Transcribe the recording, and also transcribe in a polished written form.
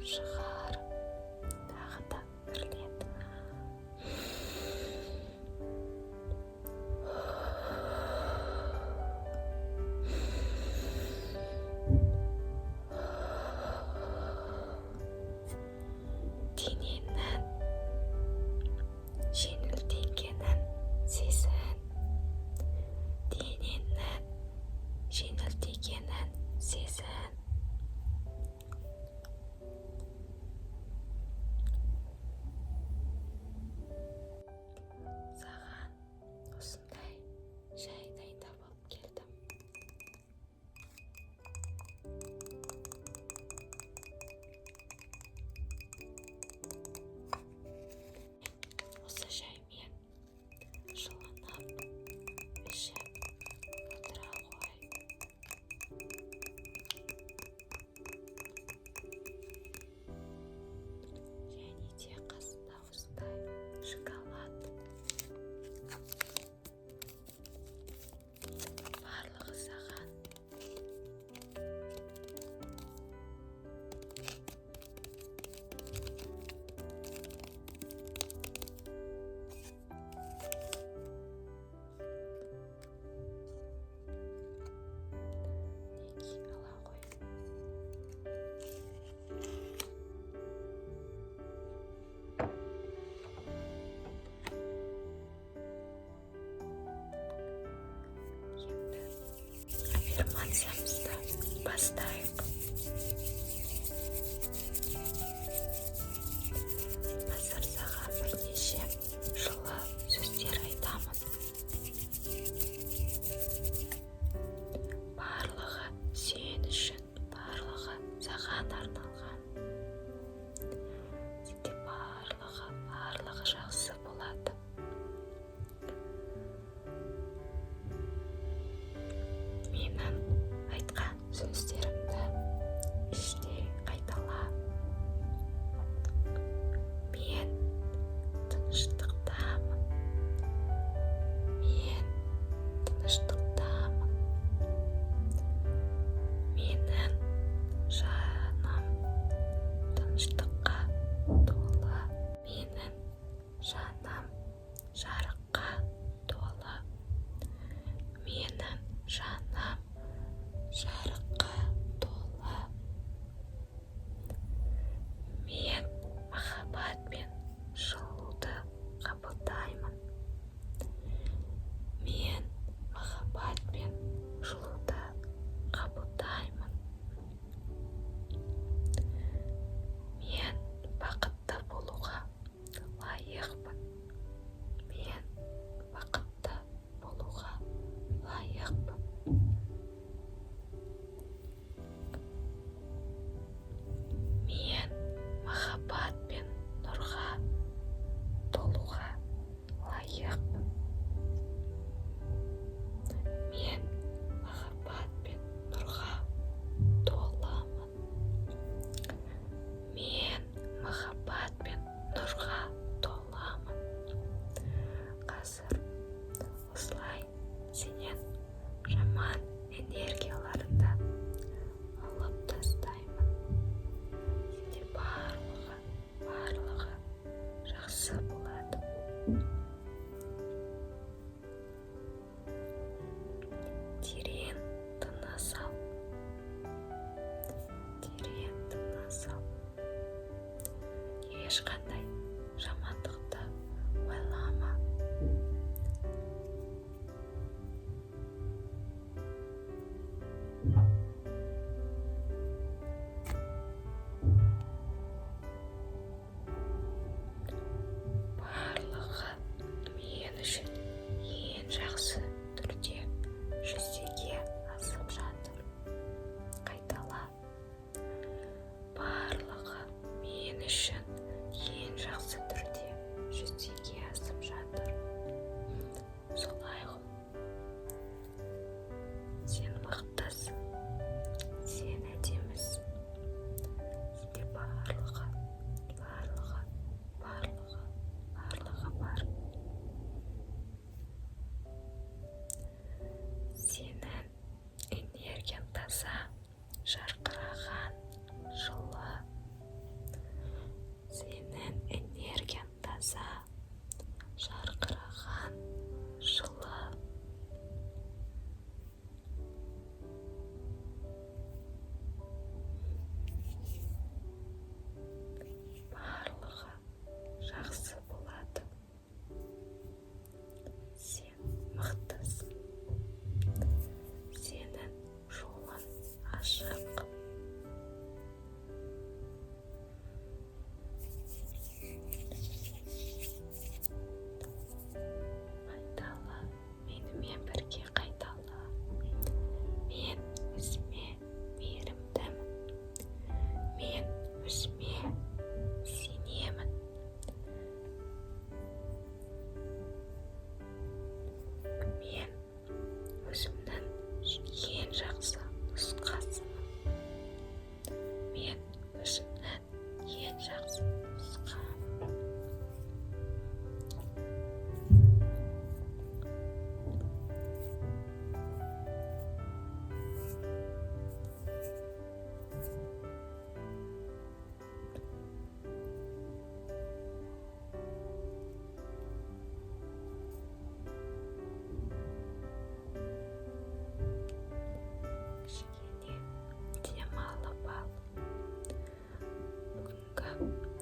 шығарып тағы да бір рет. Дененің жеңілдегенін сезін. Дененің жеңілдегенін сезін. Саған осындай шай дайындап алып келдім. Осы шаймен жылынып, ішіп отыра ғой. Және де қасында осындай шоколад. Барлығы саған. Неге ала ғой. Енді аффирмациямызды бастайық. Қазір саған бірнеше жылы сөздер айтамын. Барлығы сен үшін, барлығы саған арналған. Сенде барлығы жақсы болады. Менің айтқан сөздерімді іштей қайтала. Мен тыныштықтамын. Мен тыныштықтамын. Менің жаным тыныштыққа толы. Менің жаным жарыққа толы. Менің жаным жарыққа толы. Мен махаббат пен жылуды қабылдаймын. Мен махаббат пен жылуды қабылдаймын. Мен бақытты болуға лайықпын. Мен бақытты болуға лайықпын. Мен махаббат пен нұрға толуға лайықпын. Мен махаббат пен нұрға толымын. Мен махаббат пен нұрға толымын. Қазір осылай сенен жаман энергияларыңды алып тастаймын. Сенде барлығы жақсы болады. Терең тыныс ал. Терең тыныс ал. Ешқандай жамандықты ойлама. Барлығы мен үшін ең жақсы түрде жүзеге асып жатыр. Қайтала. Барлығы мен үшін ең жақсы түрде жүзеге асып жатыр. Солай ғой. Сен мықтысың. Сен әдемісің. Сенде барлығы бар. Сенің энергияң таза, жарқыраған, жылы. жақсы нұсқа. Кішкене демалып ал. Бүгінгі